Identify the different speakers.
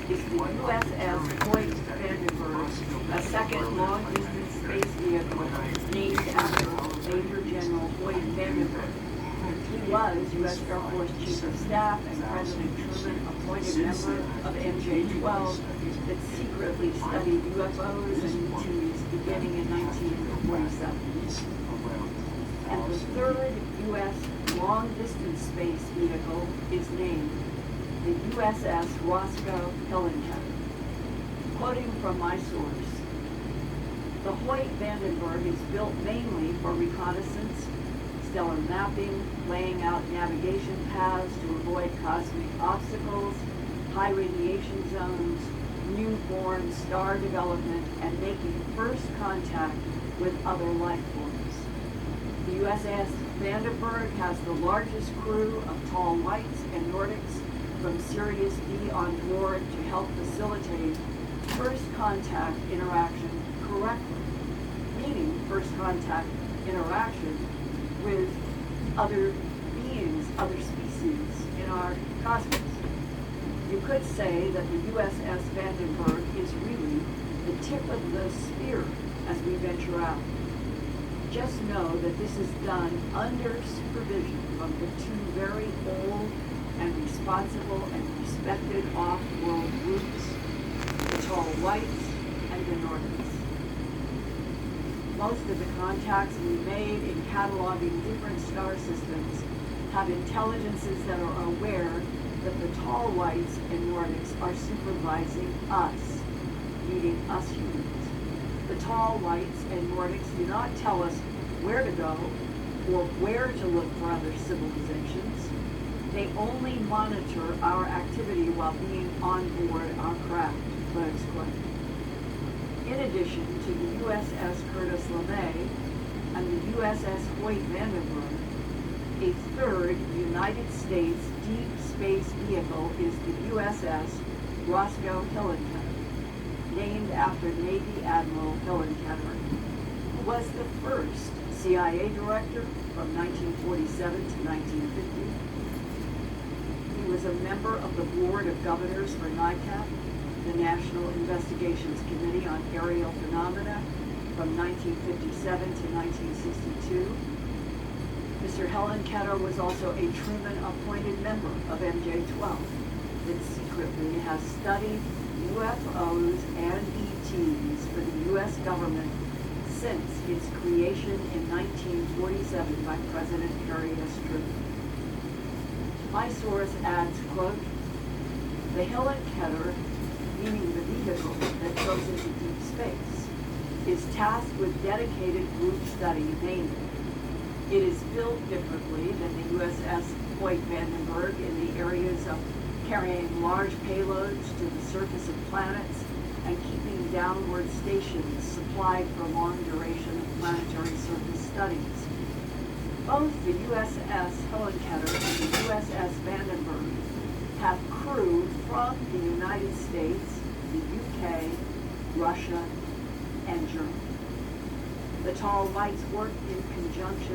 Speaker 1: is the USS Hoyt Vandenberg, a second long-distance space vehicle named after Major General Hoyt Vandenberg. He was U.S. Air Force Chief of Staff and President Truman appointed member of MJ-12 that secretly studied UFOs and ETs beginning in 1947. And the third U.S. long-distance space vehicle is named the USS Roscoe Hillenkoetter. Quoting from my source, the Hoyt Vandenberg is built mainly for reconnaissance, stellar mapping, laying out navigation paths to avoid cosmic obstacles, high radiation zones, newborn star development, and making first contact with other life forms. The USS Vandenberg has the largest crew of tall whites and Nordics from Sirius B on board to help facilitate first contact interaction correctly, meaning first contact interaction with other beings, other species in our cosmos. You could say that the USS Vandenberg is really the tip of the spear as we venture out. Just know that this is done under supervision from the two very old and responsible and respected off-world groups, the tall whites and the Nordics. Most of the contacts we made in cataloging different star systems have intelligences that are aware that the tall whites and Nordics are supervising us, meaning us humans. The tall whites and Nordics do not tell us where to go or where to look for other civilizations. They only monitor our activity while being on board our craft, close quote. In addition to the USS Curtis LeMay and the USS Hoyt Vandenberg, a third United States deep space vehicle is the USS Roscoe Hillenkoetter, named after Navy Admiral Hillenkoetter, who was the first CIA director from 1947 to 1950. He was a member of the Board of Governors for NICAP, the National Investigations Committee on Aerial Phenomena, from 1957 to 1962. Mr. Hillenkoetter was also a Truman-appointed member of MJ-12 that secretly has studied UFOs and ETs for the U.S. government since its creation in 1947 by President Harry S. Truman. My source adds, quote, the Hillenkoetter, meaning the vehicle that goes into deep space, is tasked with dedicated group study mainly. It is built differently than the USS Hoyt Vandenberg in the areas of carrying large payloads to the surface of planets and keeping downward stations supplied for long duration of planetary surface studies. Both the USS Hillenkoetter and the USS Vandenberg have crew from the United States, the UK, Russia, and Germany. The tall whites work in conjunction